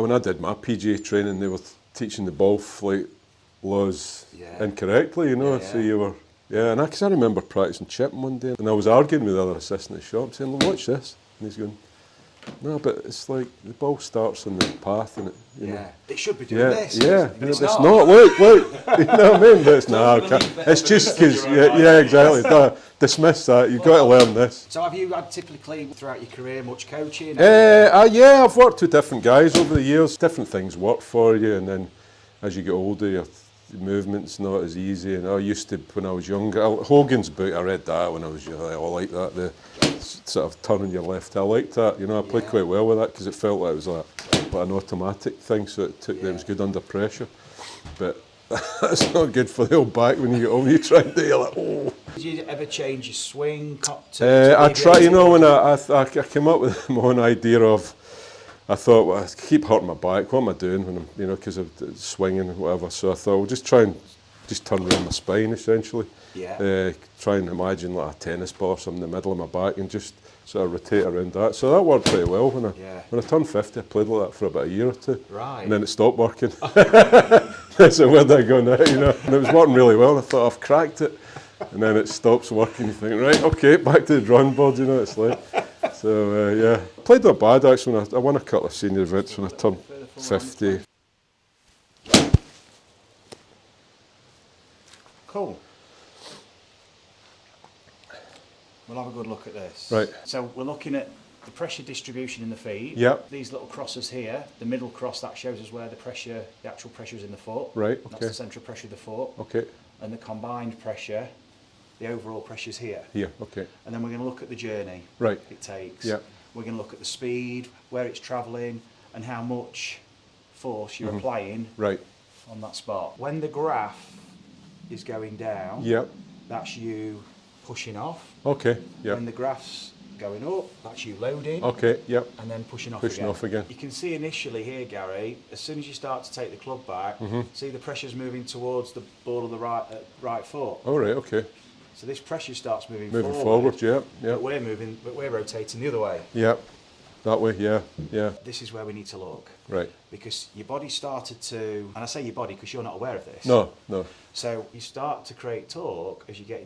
when I did my PGA training, they were teaching the ball flight laws incorrectly, you know, so you were, and because I remember practicing chipping one day, and I was arguing with the other assistant in the shop, saying, watch this, and he's going, no, but it's like the ball starts on the path, and it should be doing this. Yeah, but it's not. Look, you know what I mean? But it's not. It's just because, exactly. Dismiss that. You've got to learn this. So have you had typically throughout your career much coaching? Yeah, I've worked with different guys over the years. Different things work for you, and then as you get older, your movement's not as easy. And I used to, when I was younger, Hogan's book, I read that when I was younger. I like that. The sort of turning your left. I liked that. You know, I played quite well with that because it felt like it was like an automatic thing, so it was good under pressure. But that's not good for the old back when you get older. You try and do it, you're like, oh. Did you ever change your swing? I try, you know, when I came up with my own idea of, I thought, well, I keep hurting my back. What am I doing when I'm, you know, because of swinging and whatever. So I thought, well, just try and turn around my spine essentially. Try and imagine like a tennis ball or something in the middle of my back and just sort of rotate around that. So that worked pretty well. When I turned 50, I played like that for about a year or two. Right. And then it stopped working. So where'd I go now, you know? And it was working really well, and I thought, I've cracked it. And then it stops working, you think, right, okay, back to the drawing board, you know, it's like. So, played not bad actually. When I won a couple of senior events when I turned 50. Cool. We'll have a good look at this. Right. So we're looking at the pressure distribution in the feet. Yep. These little crosses here, the middle cross, that shows us where the actual pressure is in the foot. Right, okay. That's the central pressure of the foot. Okay. And the combined pressure, the overall pressure is here. Here, okay. And then we're going to look at the journey it takes. Yep. We're going to look at the speed, where it's travelling, and how much force you're applying on that spot. When the graph is going down, that's you pushing off. Okay, When the graph's going up, that's you loading. Okay, And then pushing off again. You can see initially here, Gary, as soon as you start to take the club back, see the pressure's moving towards the ball of the right foot. Oh, right, okay. So this pressure starts moving forward. But we're rotating the other way. Yep. That way, yeah. This is where we need to look. Right. Because your body started to, and I say your body because you're not aware of this. No. So you start to create torque as you're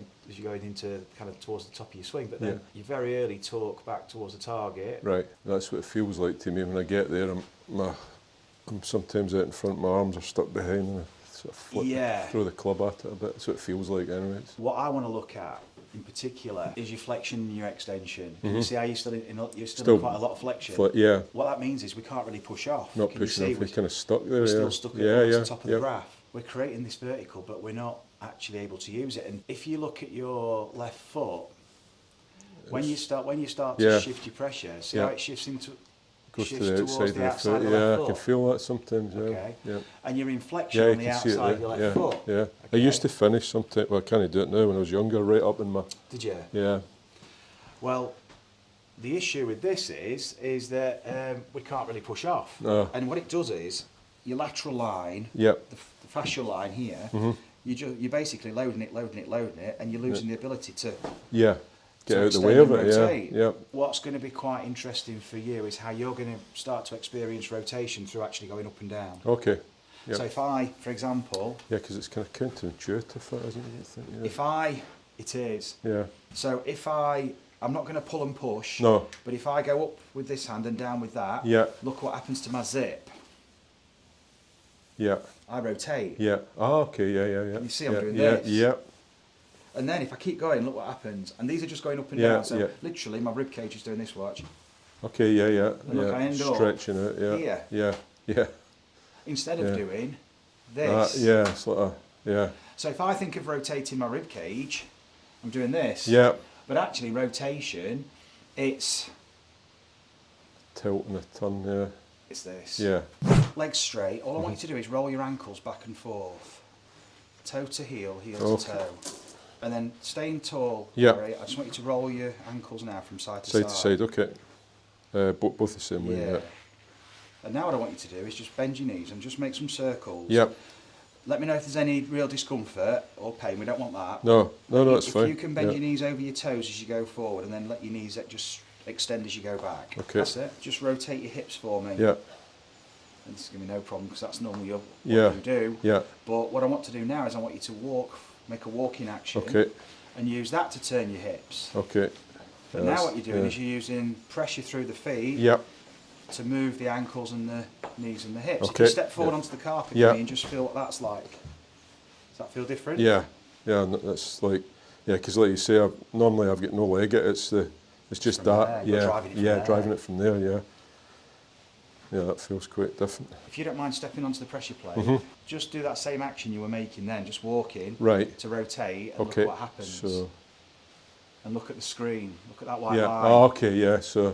going into kind of towards the top of your swing, but then you very early torque back towards the target. Right. That's what it feels like to me when I get there. I'm sometimes out in front, my arms are stuck behind, and I sort of flip, throw the club at it a bit. That's what it feels like, anyways. What I want to look at in particular is your flexion and your extension. You see how you're still in quite a lot of flexion. What that means is we can't really push off. Not pushing off, we're kind of stuck there. We're still stuck at the top of the graph. We're creating this vertical, but we're not actually able to use it. And if you look at your left foot, when you start to shift your pressure, see how it shifts into goes to the outside of the foot. Yeah, I can feel that sometimes. And you're in flexion on the outside of your left foot. Yeah. I used to finish sometimes. Well, I can't do it now. When I was younger, right up in my. Did you? Yeah. Well, the issue with this is that we can't really push off. No. And what it does is your lateral line, the fascial line here, you're basically loading it, and you're losing the ability to get out the way of it. Rotate. What's going to be quite interesting for you is how you're going to start to experience rotation through actually going up and down. Okay. Yep. So if I, for example, because it's kind of counterintuitive, isn't it? It is. Yeah. So if I'm not going to pull and push. No. But if I go up with this hand and down with that, look what happens to my zip. Yeah. I rotate. Yeah. Oh, okay. Yeah. You see, I'm doing this. Yeah. And then if I keep going, look what happens. And these are just going up and down. So literally, my rib cage is doing this. Watch. Okay. Yeah. And look, I end up stretching it. Yeah. Yeah. Instead of doing this. It's like So if I think of rotating my rib cage, I'm doing this. Yeah. But actually, rotation, it's tilt and a turn. Yeah. It's this. Yeah. Legs straight. All I want you to do is roll your ankles back and forth, toe to heel, heel to toe, and then staying tall. Yeah. Right? I just want you to roll your ankles now from side to side. Side to side. Okay. Both the same way. Yeah. And now what I want you to do is just bend your knees and just make some circles. Yep. Let me know if there's any real discomfort or pain. We don't want that. No, it's fine. If you can bend your knees over your toes as you go forward, and then let your knees just extend as you go back. Okay. That's it. Just rotate your hips for me. Yeah. and this is going to be no problem because that's normally what yeah. you do. Yeah. But what I want to do now is I want you to walk, make a walking action, Okay. and use that to turn your hips. Okay. But now what you're doing is you're using pressure through the feet. Yep. To move the ankles and the knees and the hips. Okay. If you step forward onto the carpet with me and just feel what that's like. Does that feel different? Yeah, yeah, that's like, yeah, because like you say, normally I've got no leg it. It's just from that. there. Yeah, driving it from there. Yeah, yeah, that feels quite different. If you don't mind stepping onto the pressure plate, just do that same action you were making then, just walking to rotate and look what happens. So, and look at the screen. Look at that white line. Oh, okay. Yeah. So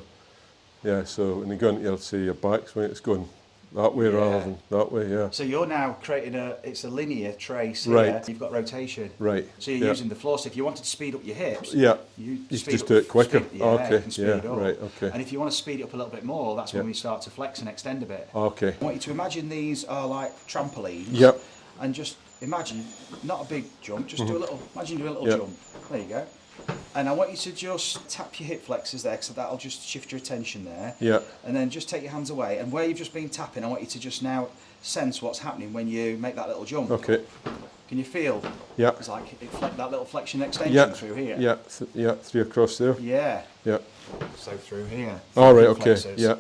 when you go into your backswing, it's going that way rather than that way. Yeah. So you're now creating it's a linear trace here. You've got rotation. Right. So you're using the floor. So if you wanted to speed up your hips, you just do it quicker. You can speed it up. Right. Okay. And if you want to speed it up a little bit more, that's when we start to flex and extend a bit. Okay. I want you to imagine these are like trampolines. Yep. And just imagine, not a big jump, just do a little. Imagine doing a little jump. There you go. And I want you to just tap your hip flexors there, because that'll just shift your attention there. Yeah. And then just take your hands away. And where you've just been tapping, I want you to just now sense what's happening when you make that little jump. Okay. Can you feel? Yeah. It's like that little flexion extension through here. Yeah. 3 across there. Yeah. Yeah. So through here. All right. Okay. Flexors. Yeah.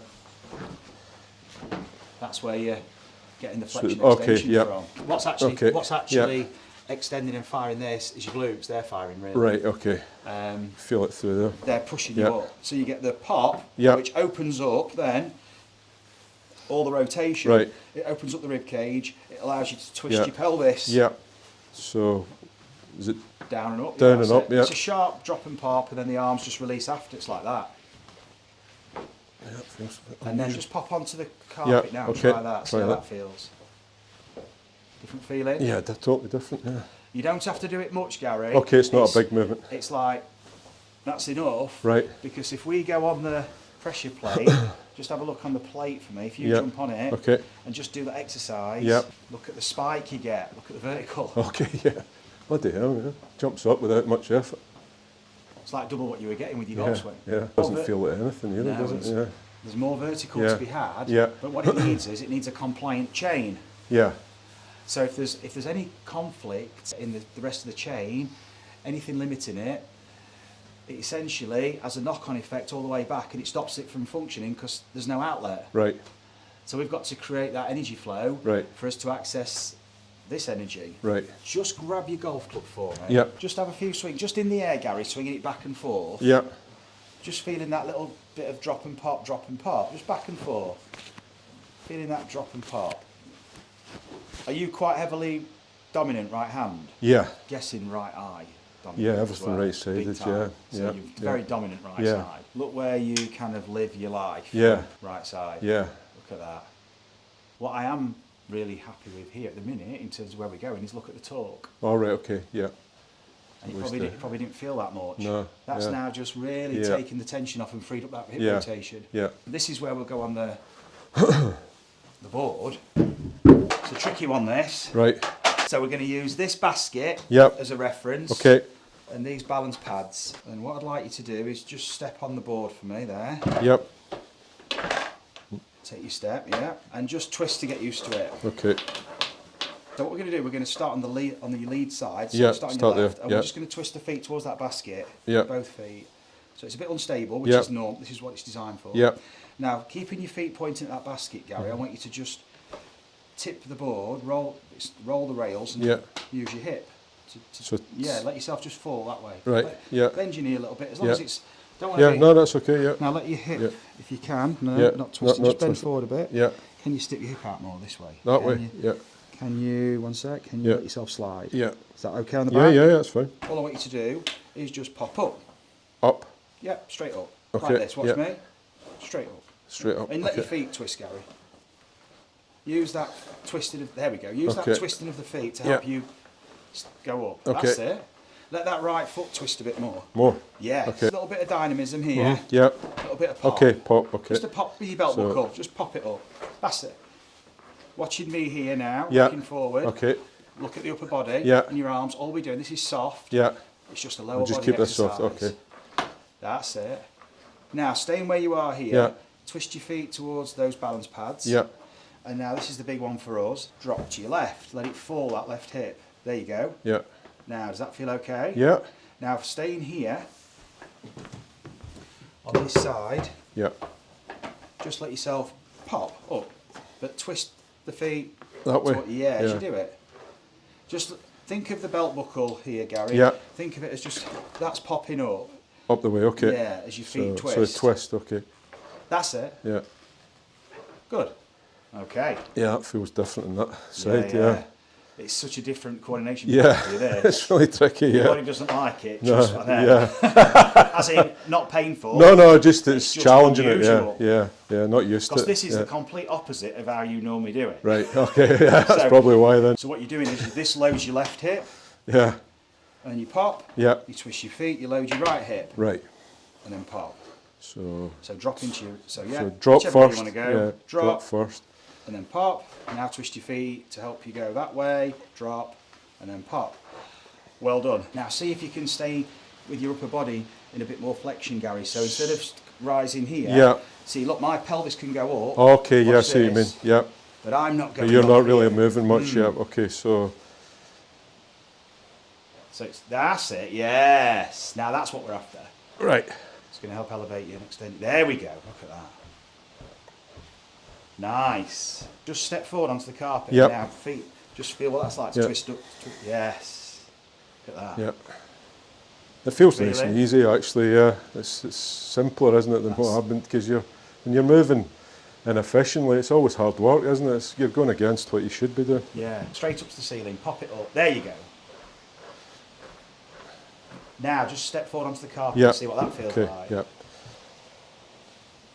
That's where you're getting the flexion extension from. What's actually extending and firing this is your glutes. They're firing really. Right. Okay. Feel it through there. They're pushing you up. So you get the pop, which opens up then all the rotation. Right. It opens up the rib cage. It allows you to twist your pelvis. Yeah. So is it down and up? Down and up. Yeah. It's a sharp drop and pop, and then the arms just release after. It's like that. Yeah, it feels a bit and then just pop onto the carpet now. Okay. Try that. See how that feels. Different feeling? Yeah, they're totally different, yeah. You don't have to do it much, Gary. Okay, it's not a big movement. It's like, that's enough. Right. Because if we go on the pressure plate, just have a look on the plate for me. If you jump on it and just do that exercise, look at the spike you get, look at the vertical. Okay, yeah. Bloody hell, yeah. Jumps up without much effort. It's like double what you were getting with your golf swing. Yeah, doesn't feel like anything either, does it? Yeah. There's more vertical to be had, but what it needs a compliant chain. Yeah. So if there's any conflict in the rest of the chain, anything limiting it, it essentially has a knock-on effect all the way back, and it stops it from functioning because there's no outlet. Right. So we've got to create that energy flow for us to access this energy. Right. Just grab your golf club for me. Yep. Just have a few swings, just in the air, Gary, swinging it back and forth. Yep. Just feeling that little bit of drop and pop, just back and forth. Feeling that drop and pop. Are you quite heavily dominant right hand? Yeah. Guessing right eye dominant. Yeah, everything right-sided, So you're very dominant right side. Look where you kind of live your life. Yeah. Right side. Yeah. Look at that. What I am really happy with here at the minute, in terms of where we're going, is look at the torque. All right, okay, yeah. And you probably didn't feel that much. No. That's now just really taking the tension off and freed up that hip rotation. Yeah. This is where we'll go on the the board. It's a tricky one, this. Right. So we're going to use this basket as a reference. Okay. And these balance pads. And what I'd like you to do is just step on the board for me there. Yep. Take your step, and just twist to get used to it. Okay. So what we're going to do, we're going to start on the lead side. So start on your left, there. and we're just going to twist the feet towards that basket. Both feet. So it's a bit unstable, which is normal. This is what it's designed for. Now, keeping your feet pointing at that basket, Gary, I want you to just tip the board, roll the rails, and use your hip. Let yourself just fall that way. Right. Bend your knee a little bit, as long as it's. Don't want to be, no, that's okay. Yeah. Now let your hip, if you can, not twisting, just bend forward a bit. Yeah. Can you stick your hip out more this way? That way. Can you, one sec, can you let yourself slide? Yeah. Is that okay on the back? Yeah, that's fine. All I want you to do is just pop up. Up? Yep, straight up. Okay. Like this, watch me. Straight up. Straight up. And let your feet twist, Gary. Use that twisting there we go. Use that twisting of the feet to help you go up. Okay. That's it. Let that right foot twist a bit more. More? Yeah. Okay. A little bit of dynamism here. Yeah. A little bit of pop. Okay, pop, okay. Just a pop with your belt buckle. Just pop it up. That's it. Watching me here now, looking forward. Okay. Look at the upper body and your arms. All we're doing, this is soft. Yeah. It's just a lower body just keep exercise. this soft, okay. That's it. Now, staying where you are here, twist your feet towards those balance pads. Yeah. And now this is the big one for us. Drop to your left. Let it fall, that left hip. There you go. Yeah. Now, does that feel okay? Yeah. Now, staying here, on this side, yeah. just let yourself pop up, but twist the feet that way. Yeah, as you do it. Just think of the belt buckle here, Gary. Yeah. Think of it as just, that's popping up. Up the way, okay. Yeah, as your feet twist. So twist, okay. That's it. Yeah. Good. Okay. Yeah, that feels different on that side, yeah. It's such a different coordination. Yeah, it's really tricky, Your body doesn't like it, no, just yeah. As in, not painful. No, just it's just challenging unusual. it, yeah, not used to it. Because this is the complete opposite of how you normally do it. Right, okay, yeah, that's probably why then. So what you're doing is this loads your left hip. Yeah. And then you pop. Yeah. You twist your feet, you load your right hip. Right. And then pop. So drop into you. So drop whichever way first. You want to go. Yeah, drop first. And then pop. Now twist your feet to help you go that way. Drop. And then pop. Well done. Now see if you can stay with your upper body in a bit more flexion, Gary. So instead of rising here, see, look, my pelvis can go up. Okay, yeah, I see what you mean. Yeah. But I'm not going. But you're not really moving much. Yeah. Okay, so. So that's it. Yes. Now that's what we're after. Right. It's going to help elevate you and extend. There we go. Look at that. Nice. Just step forward onto the carpet. Yep. Now feet. Just feel what that's like to twist up. Yes. Look at that. Yep. It feels nice and easy actually. Yeah. It's simpler, isn't it, than what happened? Because when you're moving inefficiently, it's always hard work, isn't it? You're going against what you should be doing. Yeah. Straight up to the ceiling. Pop it up. There you go. Now just step forward onto the carpet and see what that feels like. Yeah.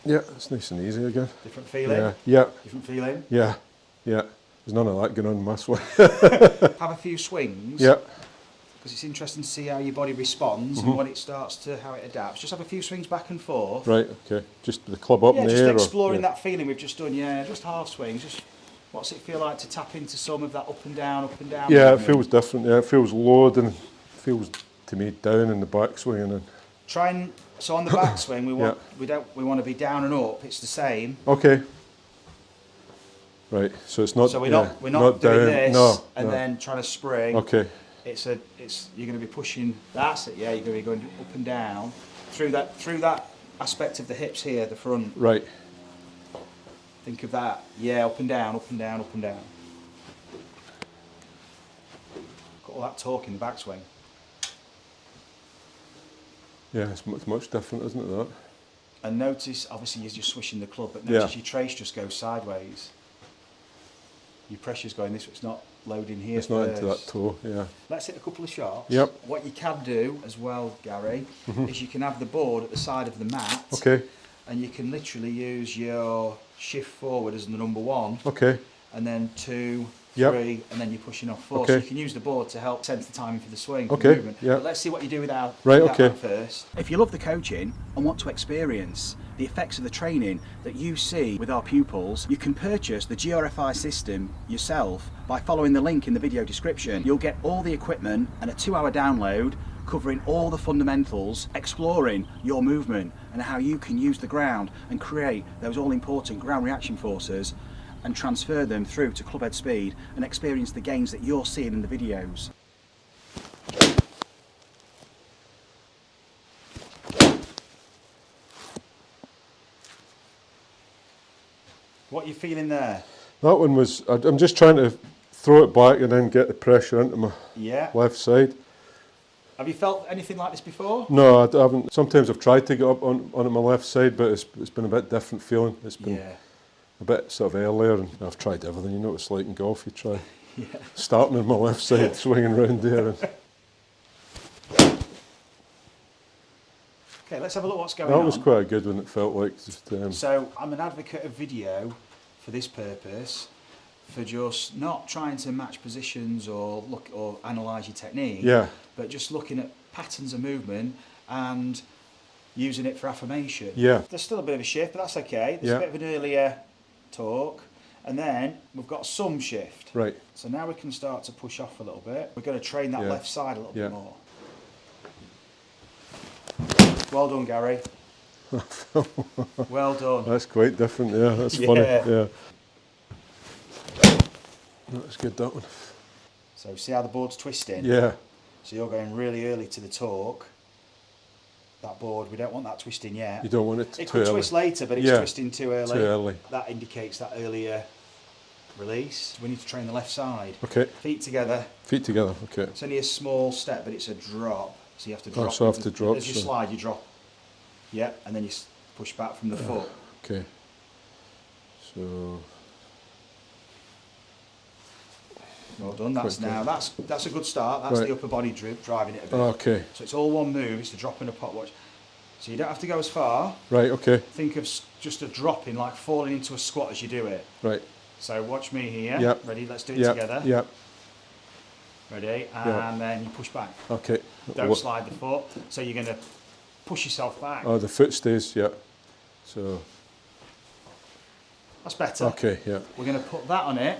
Yeah, it's nice and easy again. Different feeling? Yeah. Different feeling? Yeah. There's none of that going on this way. Have a few swings. Yeah. Because it's interesting to see how your body responds and when it starts to, how it adapts. Just have a few swings back and forth. Right, okay. Just the club up in the air? Just exploring that feeling we've just done, just half swings. Just what's it feel like to tap into some of that up and down? Yeah, movement? It feels different. Yeah, it feels lowered and feels to me down in the backswing. And then so on the backswing we want to be down and up. It's the same. Okay. Right. So it's not. So we're not doing down. this then trying to spring. Okay. You're going to be pushing. That's it. Yeah, you're going to be going up and down through that aspect of the hips here, the front. Right. Think of that. Yeah, up and down, up and down, up and down. Got all that torque in the backswing. Yeah, it's much different, isn't it, that? And notice, obviously you're just swishing the club, but notice your trace just goes sideways. Your pressure's going this way, it's not loading here. It's not into that toe, yeah. Let's hit a couple of shots. Yep. What you can do as well, Gary, is you can have the board at the side of the mat. Okay. And you can literally use your shift forward as the number 1. Okay. And then 2, 3, and then you're pushing off 4. So you can use the board to help sense the timing for the swing, the movement. Yeah. But let's see what you do without that first. If you love the coaching and want to experience the effects of the training that you see with our pupils, you can purchase the GRFI system yourself by following the link in the video description. You'll get all the equipment and a 2-hour download covering all the fundamentals, exploring your movement and how you can use the ground and create those all-important ground reaction forces and transfer them through to clubhead speed and experience the gains that you're seeing in the videos. What are you feeling there? That one was, I'm just trying to throw it back and then get the pressure into my left side. Have you felt anything like this before? No, I haven't. Sometimes I've tried to get up on my left side, but it's been a bit different feeling. It's been a bit sort of earlier, and I've tried everything. You know what it's like in golf. You try starting on my left side, swinging round there. Okay, let's have a look what's going on. That was quite a good one, it felt like. Just, So I'm an advocate of video for this purpose, for just not trying to match positions or look or analyse your technique, but just looking at patterns of movement and using it for affirmation. There's still a bit of a shift, but that's okay. There's a bit of an earlier torque, and then we've got some shift. Right. So now we can start to push off a little bit. We're going to train that left side a little bit more. Well done, Gary. Well done. That's quite different, yeah. That's funny. Yeah. That's good, that one. So see how the board's twisting? Yeah. So you're going really early to the torque. That board, we don't want that twisting yet. You don't want it to It could twist later, but it's twisting too early. Too early. That indicates that earlier release. We need to train the left side. Okay. Feet together. Feet together, okay. It's only a small step, but it's a drop. So you have to drop. Oh, so I have to drop. As you slide, you drop. Yeah, and then you push back from the foot. Okay. So. Well done. That's a good start. That's the upper body driving it a bit. Okay. So it's all one move. It's the drop in a pot watch. So you don't have to go as far. Right. Okay. Think of just a dropping, like falling into a squat as you do it. Right. So watch me here. Yep. Ready? Let's do it together. Yep. Ready? And then you push back. Okay. Don't slide the foot. So you're going to push yourself back. Oh, the foot stays. Yeah. So. That's better. Okay. Yeah. We're going to put that on it.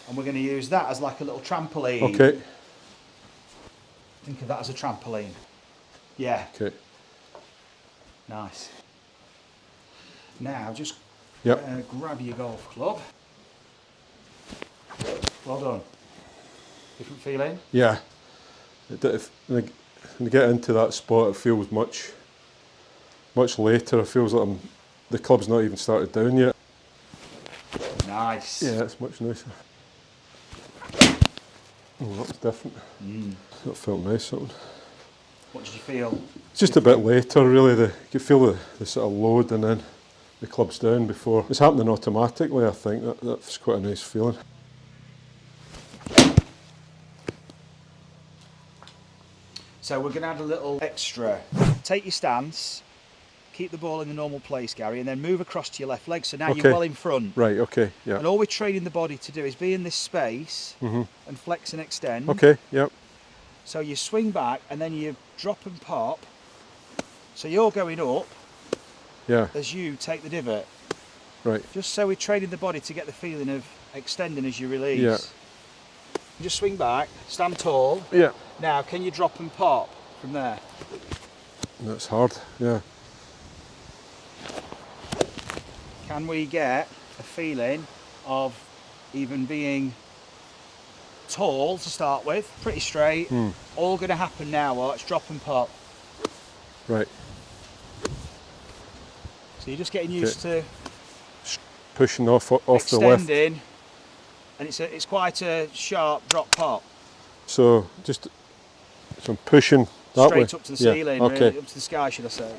And we're going to use that as like a little trampoline. Okay. Think of that as a trampoline. Yeah. Okay. Nice. Now just grab your golf club. Well done. Different feeling? Yeah. When I get into that spot, it feels much later. It feels like the club's not even started down yet. Nice. Yeah, it's much nicer. Oh, that was different. That felt nice, that one. What did you feel? Just a bit later, really. You could feel the sort of load and then the club's down before. It's happening automatically, I think. That's quite a nice feeling. So we're going to add a little extra. Take your stance, keep the ball in the normal place, Gary, and then move across to your left leg. So now you're well in front. Right, okay, yeah. And all we're training the body to do is be in this space and flex and extend. Okay, yep. So you swing back and then you drop and pop. So you're going up as you take the divot. Right. Just so we're training the body to get the feeling of extending as you release. Yeah. Just swing back, stand tall. Yeah. Now, can you drop and pop from there? That's hard, yeah. Can we get a feeling of even being tall to start with, pretty straight? All going to happen now, watch, drop and pop. Right. So you're just getting used to pushing off the left. Extending, and it's quite a sharp drop pop. So I'm pushing that way. Straight up to the ceiling, really, up to the sky, should I say.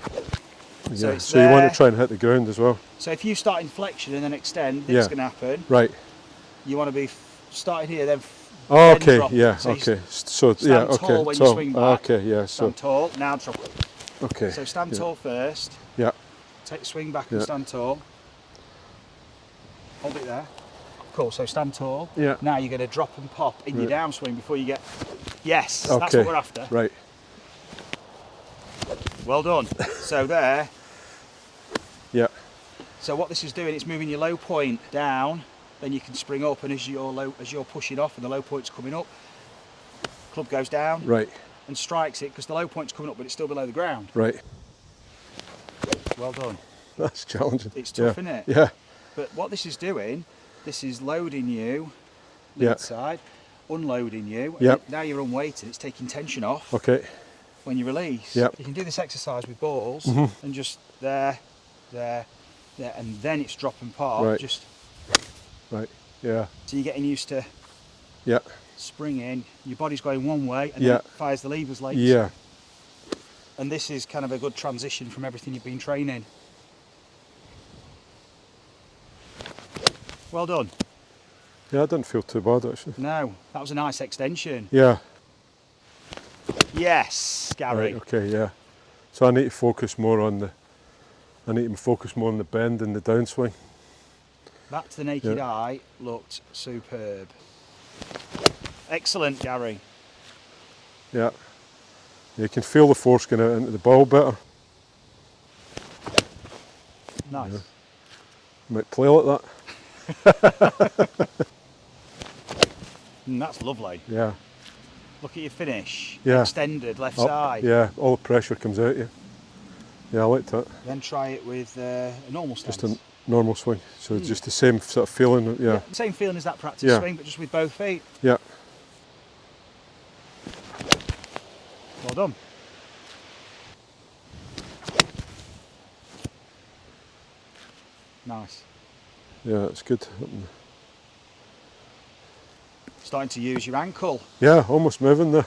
Yeah. So you want to try and hit the ground as well. So if you start in flexion and then extend, this can happen. Right. You want to be starting here, then okay, drop. yeah, So okay. So stand tall when you swing back. Okay, yeah. Stand tall, now drop. Okay. So stand tall first. Yeah. Take the swing back and stand tall. Hold it there. Cool, so stand tall. Yeah. Now you're going to drop and pop in your downswing before you get... Yes, okay. That's what we're after. Right. Well done. So there. Yeah. So what this is doing, it's moving your low point down, then you can spring up, and as you're pushing off and the low point's coming up, club goes down. Right. And strikes it because the low point's coming up, but it's still below the ground. Right. Well done. That's challenging. It's tough, isn't it? Yeah. But what this is doing, this is loading you lead side, unloading you. Yep. Now you're unweighted, it's taking tension off. Okay. When you release. Yep. You can do this exercise with balls and just there, and then it's drop and pop. Right. Just. Right. Yeah. So you're getting used to. Yeah. Springing, your body's going one way and then it fires the levers later. Yeah. And this is kind of a good transition from everything you've been training. Well done. Yeah, I didn't feel too bad actually. No, that was a nice extension. Yeah. Yes, Gary. Right, okay, yeah. So I need to focus more on the bend and the downswing. That to the naked eye looked superb. Excellent, Gary. Yeah. You can feel the force going out into the ball better. Nice. Yeah. Might play like that. That's lovely. Yeah. Look at your finish. Yeah. Extended left side. Yeah, all the pressure comes out of you. Yeah, I like that. Then try it with a normal stance. normal swing. So just the same sort of feeling, yeah. Same feeling as that practice swing, but just with both feet. Yeah. Well done. Nice. Yeah, it's good. Starting to use your ankle. Yeah, almost moving there.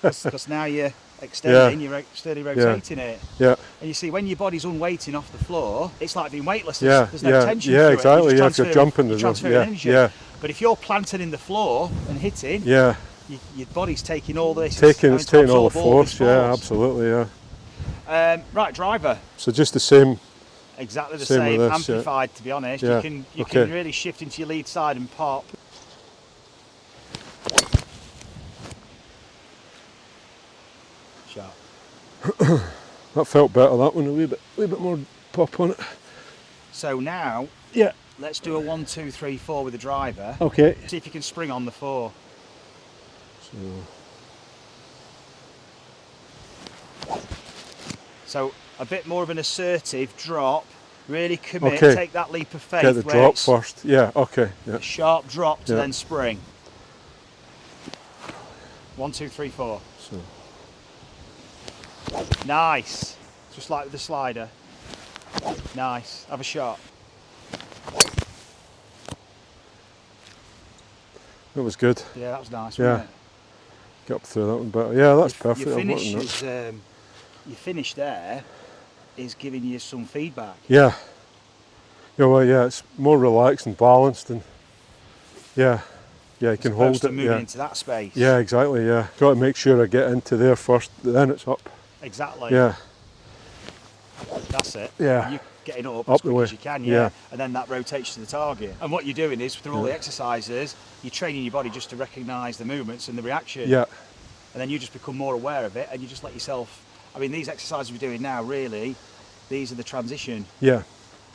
Because now you're extending, you're steadily rotating it. Yeah. And you see, when your body's unweighting off the floor, it's like being weightless. There's no tension yeah, through exactly. it. Yeah, if you're jumping, you're transferring energy. Yeah. But if you're planted in the floor and hitting, your body's taking all this. It's taking all the force. Yeah, absolutely. Yeah. Right, driver. So just the same. Exactly the same. This, amplified, to be honest. Yeah. You can really shift into your lead side and pop. Sharp. That felt better. That one a wee bit more pop on it. So now, let's do a 1, 2, 3, 4 with the driver. Okay. See if you can spring on the 4. So a bit more of an assertive drop. Really commit. Take that leap of faith. Get the drop first. Yeah. Okay. Yeah. A sharp drop to then spring. 1, 2, 3, 4. So. Nice. Just like with the slider. Nice. Have a shot. That was good. Yeah, that was nice. Yeah. Wasn't it? Get up through that one better. Yeah, that's perfect. Your finish there is giving you some feedback. Yeah. Yeah. Well, yeah. It's more relaxed and balanced, and you can hold it. Moving into that space. Yeah, exactly. Yeah. Got to make sure I get into there first, then it's up. Exactly. Yeah. That's it. Yeah. You're getting up as quick as you can, Yeah. And then that rotates to the target. And what you're doing is, through all the exercises, you're training your body just to recognise the movements and the reaction. Yeah. And then you just become more aware of it, and you just let yourself. I mean, these exercises we're doing now, really, these are the transition. Yeah.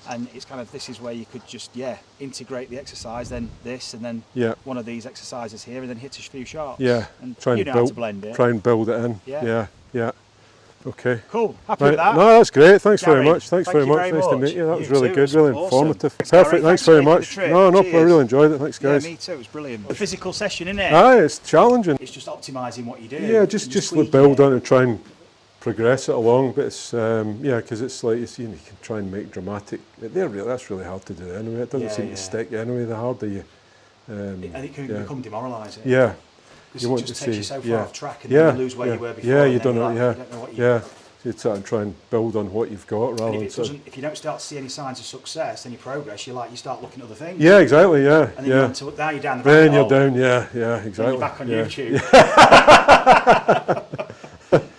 And it's kind of, this is where you could just, integrate the exercise, then this, and then one of these exercises here, and then hit a few shots. Yeah. And try and how to blend it. Try and build it in. Yeah. Yeah. Okay. Cool. Happy with that? No, that's great. Thanks Gary, very much. Thanks very much. Nice to meet you. That was really good, really informative. Perfect. Thanks very much. No, I really enjoyed it. Thanks, guys. Yeah, me too. It was brilliant. The physical session, isn't it? Aye, it's challenging. It's just optimising what you do. Yeah, just build on and try and progress it along. But it's because it's like you can try and make dramatic. That's really hard to do anyway. It doesn't seem to stick anyway. The harder you. And it can become demoralising. Yeah. You want just takes you so far off track, and then you lose where you were before. Yeah, you don't know. You don't know what you. Yeah. So you try and build on what you've got rather than. If you don't start to see any signs of success, any progress, you start looking at other things. Yeah, exactly. Yeah. And then now you're down the rabbit hole. Then you're down. Yeah, exactly. You're back on YouTube.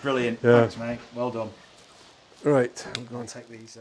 Brilliant. Yeah. Thanks, mate. Well done. Right. I'll take these.